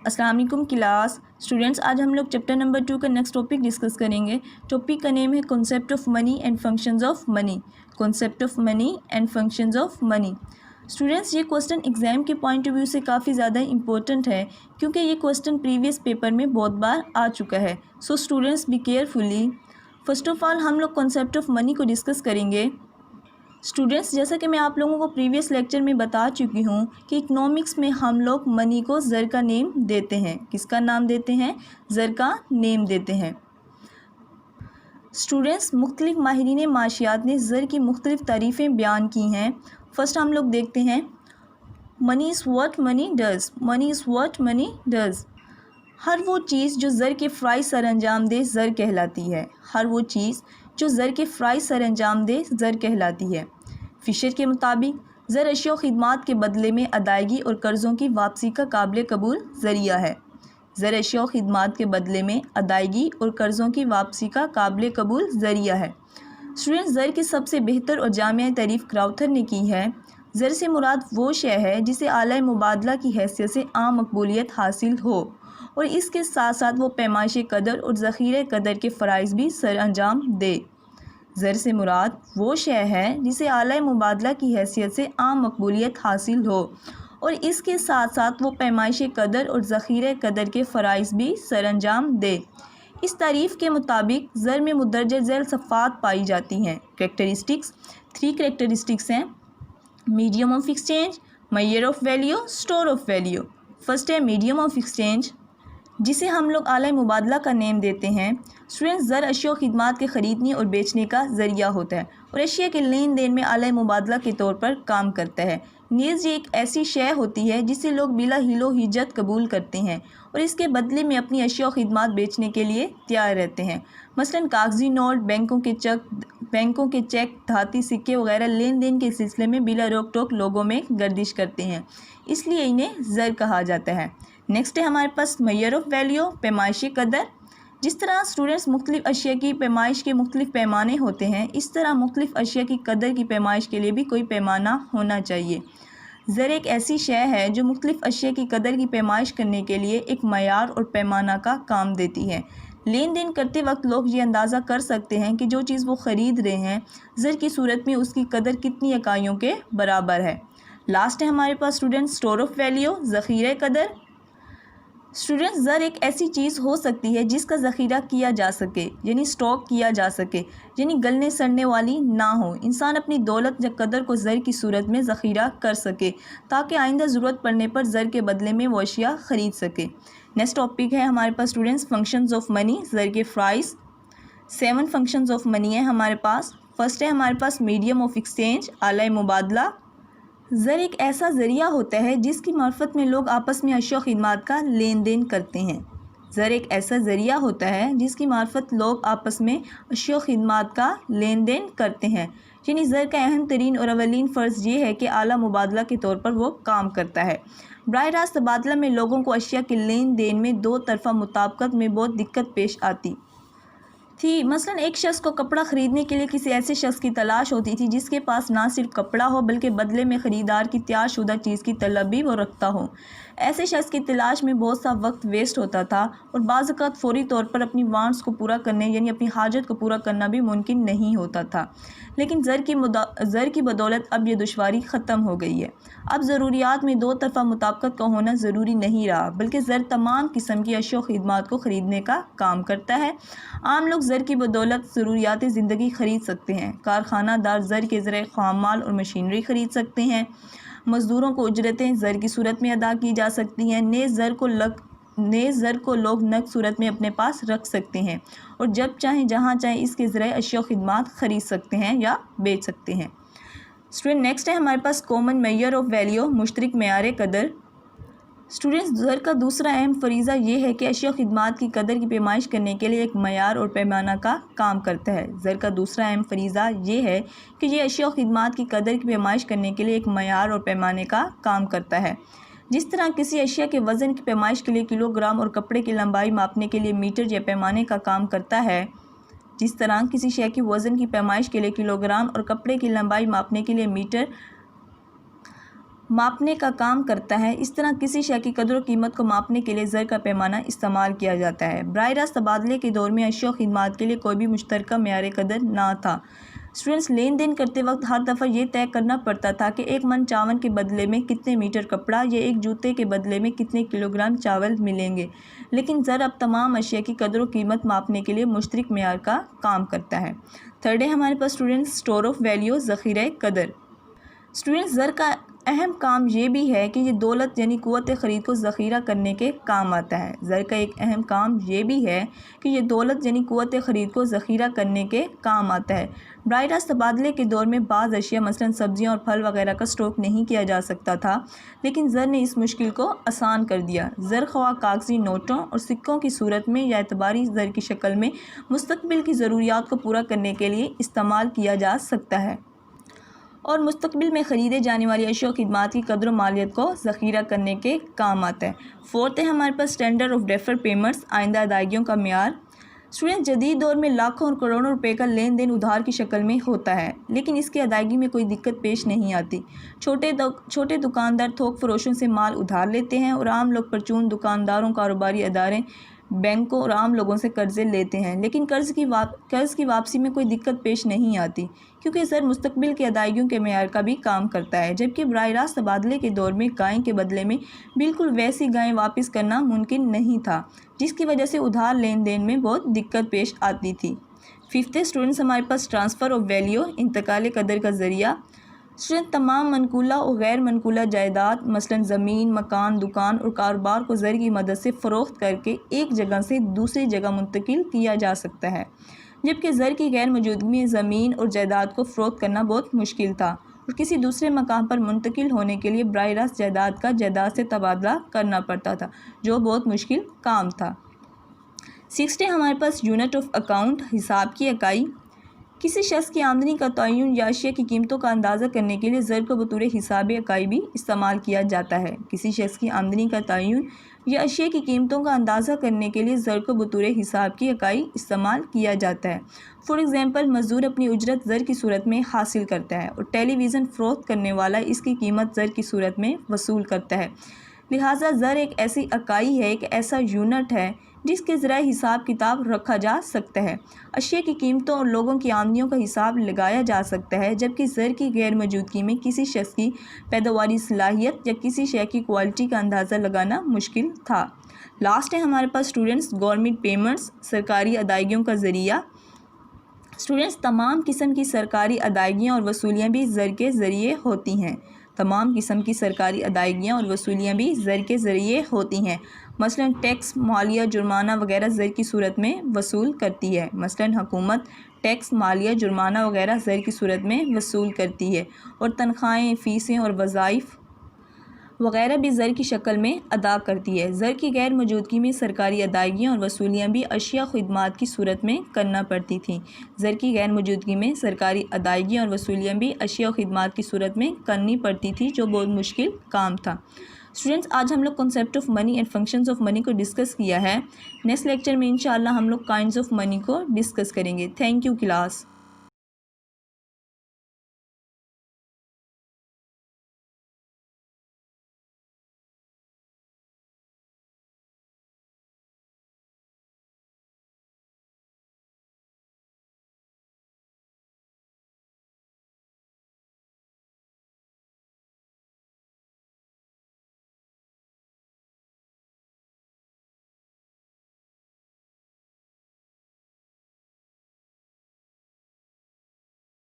السلام علیکم class students, آج ہم لوگ چیپٹر نمبر 2 کا نیکسٹ ٹاپک ڈسکس کریں گے۔ ٹاپک کا نیم ہے concept of money and functions of money. Concept of money and functions of money. Students, یہ کوسچن ایگزام کے پوائنٹ آف ویو سے کافی زیادہ امپورٹنٹ ہے، کیونکہ یہ کوسچن پریویس پیپر میں بہت بار آ چکا ہے۔ So students be carefully. First of all ہم لوگ کنسیپٹ آف منی کو ڈسکس کریں گے۔ اسٹوڈنٹس، جیسا کہ میں آپ لوگوں کو پریویس لیکچر میں بتا چکی ہوں کہ اکنامکس میں ہم لوگ منی کو زر کا نیم دیتے ہیں۔ کس کا نام دیتے ہیں؟ زر کا نیم دیتے ہیں۔ اسٹوڈنٹس، مختلف ماہرین معاشیات نے زر کی مختلف تعریفیں بیان کی ہیں۔ فرسٹ ہم لوگ دیکھتے ہیں، money is what money does. Money is what money does. ہر وہ چیز جو زر کے فرائض سر انجام دے زر کہلاتی ہے۔ ہر وہ چیز جو زر کے فرائض سر انجام دے زر کہلاتی ہے۔ فشر کے مطابق زر اشیاء و خدمات کے بدلے میں ادائیگی اور قرضوں کی واپسی کا قابل قبول ذریعہ ہے۔ زر اشیاء و خدمات کے بدلے میں ادائیگی اور قرضوں کی واپسی کا قابل قبول ذریعہ ہے۔ اسٹوڈنٹ، زر کی سب سے بہتر اور جامع تعریف کراؤتھر نے کی ہے۔ زر سے مراد وہ شے ہے جسے آلہ مبادلہ کی حیثیت سے عام مقبولیت حاصل ہو اور اس کے ساتھ ساتھ وہ پیمائش قدر اور ذخیرہ قدر کے فرائض بھی سر انجام دے۔ زر سے مراد وہ شے ہے جسے اعلی مبادلہ کی حیثیت سے عام مقبولیت حاصل ہو اور اس کے ساتھ ساتھ وہ پیمائش قدر اور ذخیرہ قدر کے فرائض بھی سر انجام دے۔ اس تعریف کے مطابق زر میں مندرجہ ذیل صفات پائی جاتی ہیں۔ کریکٹرسٹکس، 3 کریکٹرسٹکس ہیں: میڈیم آف ایکسچینج، معیار of value, store of value. First ہے میڈیم آف ایکسچینج، جسے ہم لوگ اعلی مبادلہ کا نیم دیتے ہیں۔ اسٹوڈنٹس، زر اشیاء و خدمات کے خریدنے اور بیچنے کا ذریعہ ہوتا ہے اور اشیاء کے لین دین میں اعلی مبادلہ کے طور پر کام کرتا ہے۔ نیز یہ ایک ایسی شے ہوتی ہے جسے لوگ بلا حیل و حجت قبول کرتے ہیں اور اس کے بدلے میں اپنی اشیاء و خدمات بیچنے کے لیے تیار رہتے ہیں۔ مثلاً کاغذی نوٹ، بینکوں کے چیک، دھاتی سکے وغیرہ لین دین کے سلسلے میں بلا روک ٹوک لوگوں میں گردش کرتے ہیں، اس لیے انہیں زر کہا جاتا ہے۔ نیکسٹ ہے ہمارے پاس معیار آف ویلیو، پیمائشی قدر۔ جس طرح اسٹوڈنٹس مختلف اشیاء کی پیمائش کے مختلف پیمانے ہوتے ہیں، اس طرح مختلف اشیاء کی قدر کی پیمائش کے لیے بھی کوئی پیمانہ ہونا چاہیے۔ زر ایک ایسی شے ہے جو مختلف اشیاء کی قدر کی پیمائش کرنے کے لیے ایک معیار اور پیمانہ کا کام دیتی ہے۔ لین دین کرتے وقت لوگ یہ اندازہ کر سکتے ہیں کہ جو چیز وہ خرید رہے ہیں، زر کی صورت میں اس کی قدر کتنی اکائیوں کے برابر ہے۔ لاسٹ ہے ہمارے پاس اسٹوڈنٹ اسٹور آف ویلیو، ذخیرہ قدر۔ اسٹوڈنٹس، زر ایک ایسی چیز ہو سکتی ہے جس کا ذخیرہ کیا جا سکے، یعنی اسٹاک کیا جا سکے، یعنی گلنے سڑنے والی نہ ہو۔ انسان اپنی دولت یا قدر کو زر کی صورت میں ذخیرہ کر سکے تاکہ آئندہ ضرورت پڑنے پر زر کے بدلے میں وہ اشیاء خرید سکے۔ نیکسٹ ٹاپک ہے ہمارے پاس اسٹوڈنٹس فنکشنز آف منی، زر کے فرائض۔ 7 فنکشنز آف منی ہیں ہمارے پاس۔ فرسٹ ہے ہمارے پاس میڈیم آف ایکسچینج، اعلی مبادلہ۔ زر ایک ایسا ذریعہ ہوتا ہے جس کی معرفت میں لوگ آپس میں اشیاء و خدمات کا لین دین کرتے ہیں۔ زر ایک ایسا ذریعہ ہوتا ہے جس کی معرفت لوگ آپس میں اشیاء و خدمات کا لین دین کرتے ہیں، یعنی زر کا اہم ترین اور اولین فرض یہ ہے کہ اعلیٰ مبادلہ کے طور پر وہ کام کرتا ہے۔ براہ راست تبادلہ میں لوگوں کو اشیاء کے لین دین میں دو طرفہ مطابقت میں بہت دقت پیش آتی تھی۔ مثلاً ایک شخص کو کپڑا خریدنے کے لیے کسی ایسے شخص کی تلاش ہوتی تھی جس کے پاس نہ صرف کپڑا ہو بلکہ بدلے میں خریدار کی تیار شدہ چیز کی طلب بھی وہ رکھتا ہو۔ ایسے شخص کی تلاش میں بہت سا وقت ویسٹ ہوتا تھا اور بعض اوقات فوری طور پر اپنی وانٹس کو پورا کرنے یعنی اپنی حاجت کو پورا کرنا بھی ممکن نہیں ہوتا تھا۔ لیکن زر کی بدولت اب یہ دشواری ختم ہو گئی ہے۔ اب ضروریات میں دو طرفہ مطابقت کا ہونا ضروری نہیں رہا، بلکہ زر تمام قسم کی اشیاء و خدمات کو خریدنے کا کام کرتا ہے۔ عام لوگ زر کی بدولت ضروریات زندگی خرید سکتے ہیں۔ کارخانہ دار زر کے ذریعے خام مال اور مشینری خرید سکتے ہیں۔ مزدوروں کو اجرتیں زر کی صورت میں ادا کی جا سکتی ہیں۔ نیز زر کو لوگ نقد صورت میں اپنے پاس رکھ سکتے ہیں اور جب چاہیں جہاں چاہیں اس کے ذریعے اشیاء و خدمات خرید سکتے ہیں یا بیچ سکتے ہیں۔ اسٹوڈنٹ، نیکسٹ ہے ہمارے پاس کامن معیار آف ویلیو، مشترک معیار قدر۔ اسٹوڈنٹس، زر کا دوسرا اہم فریضہ یہ ہے کہ اشیاء و خدمات کی قدر کی پیمائش کرنے کے لیے ایک معیار اور پیمانہ کا کام کرتا ہے۔ زر کا دوسرا اہم فریضہ یہ ہے کہ یہ اشیاء و خدمات کی قدر کی پیمائش کرنے کے لیے ایک معیار اور پیمانے کا کام کرتا ہے۔ جس طرح کسی اشیاء کے وزن کی پیمائش کے لیے کلو گرام اور کپڑے کی لمبائی ماپنے کے لیے میٹر یا پیمانے کا کام کرتا ہے، ماپنے کا کام کرتا ہے۔ اس طرح کسی شے کی قدر و قیمت کو ماپنے کے لیے زر کا پیمانہ استعمال کیا جاتا ہے۔ براہ راست تبادلے کے دور میں اشیاء و خدمات کے لیے کوئی بھی مشترکہ معیار قدر نہ تھا۔ اسٹوڈنٹس، لین دین کرتے وقت ہر دفعہ یہ طے کرنا پڑتا تھا کہ 1 من چاول کے بدلے میں کتنے میٹر کپڑا یا 1 جوتے کے بدلے میں کتنے کلو گرام چاول ملیں گے، لیکن زر اب تمام اشیاء کی قدر و قیمت ماپنے کے لیے مشترک معیار کا کام کرتا ہے۔ تھرڈ ہے ہمارے پاس اسٹوڈنٹس اسٹور آف ویلیو، ذخیرہ قدر۔ اسٹوڈنٹس، زر کا اہم کام یہ بھی ہے کہ یہ دولت یعنی قوت خرید کو ذخیرہ کرنے کے کام آتا ہے۔ زر کا ایک اہم کام یہ بھی ہے کہ یہ دولت یعنی قوت خرید کو ذخیرہ کرنے کے کام آتا ہے۔ براہ راست تبادلے کے دور میں بعض اشیاء مثلاً سبزیاں اور پھل وغیرہ کا اسٹاک نہیں کیا جا سکتا تھا، لیکن زر نے اس مشکل کو آسان کر دیا۔ زر خواہ کاغذی نوٹوں اور سکوں کی صورت میں یا اعتباری زر کی شکل میں مستقبل کی ضروریات کو پورا کرنے کے لیے استعمال کیا جا سکتا ہے اور مستقبل میں خریدے جانے والی اشیاء و خدمات کی قدر و مالیت کو ذخیرہ کرنے کے کام آتا ہے۔ فورتھ ہے ہمارے پاس اسٹینڈرڈ آف ڈیفرڈ پیمنٹس، آئندہ ادائیگیوں کا معیار۔ اسٹوڈنٹ، جدید دور میں لاکھوں اور کروڑوں روپے کا لین دین ادھار کی شکل میں ہوتا ہے، لیکن اس کی ادائیگی میں کوئی دقت پیش نہیں آتی۔ چھوٹے دکاندار تھوک فروشوں سے مال ادھار لیتے ہیں اور عام لوگ پرچون دکانداروں، کاروباری ادارے، بینکوں اور عام لوگوں سے قرضے لیتے ہیں، لیکن قرض کی واپسی میں کوئی دقت پیش نہیں آتی، کیونکہ زر مستقبل کی ادائیگیوں کے معیار کا بھی کام کرتا ہے، جبکہ براہ راست تبادلے کے دور میں گائیں کے بدلے میں بالکل ویسی گائیں واپس کرنا ممکن نہیں تھا، جس کی وجہ سے ادھار لین دین میں بہت دقت پیش آتی تھی۔ ففتھ اسٹوڈنٹس ہمارے پاس ٹرانسفر آف ویلیو، انتقال قدر کا ذریعہ۔ اسٹوڈنٹ، تمام منقولہ اور غیر منقولہ جائیداد مثلاً زمین، مکان، دکان اور کاروبار کو زر کی مدد سے فروخت کر کے ایک جگہ سے دوسری جگہ منتقل کیا جا سکتا ہے، جبکہ زر کی غیر موجودگی میں زمین اور جائیداد کو فروخت کرنا بہت مشکل تھا اور کسی دوسرے مقام پر منتقل ہونے کے لیے براہ راست جائیداد کا جائیداد سے تبادلہ کرنا پڑتا تھا، جو بہت مشکل کام تھا۔ سکسٹھ ہے ہمارے پاس یونٹ آف اکاؤنٹ، حساب کی اکائی۔ کسی شخص کی آمدنی کا تعین یا اشیاء کی قیمتوں کا اندازہ کرنے کے لیے زر کو بطور حساب اکائی بھی استعمال کیا جاتا ہے۔ کسی شخص کی آمدنی کا تعین یا اشیاء کی قیمتوں کا اندازہ کرنے کے لیے زر کو بطور حساب کی اکائی استعمال کیا جاتا ہے۔ فار ایگزامپل، مزدور اپنی اجرت زر کی صورت میں حاصل کرتا ہے اور ٹیلی ویژن فروخت کرنے والا اس کی قیمت زر کی صورت میں وصول کرتا ہے۔ لہٰذا زر ایک ایسی اکائی ہے، ایک ایسا یونٹ ہے جس کے ذریعے حساب کتاب رکھا جا سکتا ہے، اشیاء کی قیمتوں اور لوگوں کی آمدنیوں کا حساب لگایا جا سکتا ہے، جبکہ زر کی غیر موجودگی میں کسی شخص کی پیداواری صلاحیت یا کسی شے کی کوالٹی کا اندازہ لگانا مشکل تھا۔ لاسٹ ہے ہمارے پاس اسٹوڈنٹس گورنمنٹ پیمنٹس، سرکاری ادائیگیوں کا ذریعہ۔ اسٹوڈنٹس، تمام قسم کی سرکاری ادائیگیاں اور وصولیاں بھی زر کے ذریعے ہوتی ہیں۔ تمام قسم کی سرکاری ادائیگیاں اور وصولیاں بھی زر کے ذریعے ہوتی ہیں، مثلاً ٹیکس، مالیہ، جرمانہ وغیرہ زر کی صورت میں وصول کرتی ہے۔ مثلاً حکومت ٹیکس، مالیہ، جرمانہ وغیرہ زر کی صورت میں وصول کرتی ہے اور تنخواہیں، فیسیں اور وظائف وغیرہ بھی زر کی شکل میں ادا کرتی ہے۔ زر کی غیر موجودگی میں سرکاری ادائیگیاں اور وصولیاں بھی اشیاء خدمات کی صورت میں کرنا پڑتی تھیں۔ زر کی غیر موجودگی میں سرکاری ادائیگیاں اور وصولیاں بھی اشیاء خدمات کی صورت میں کرنی پڑتی تھی، جو بہت مشکل کام تھا۔ اسٹوڈنٹس، آج ہم لوگ concept of money and functions of money کو ڈسکس کیا ہے۔ نیکسٹ لیکچر میں انشاءاللہ ہم لوگ کائنڈز آف منی کو ڈسکس کریں گے۔ Thank you class.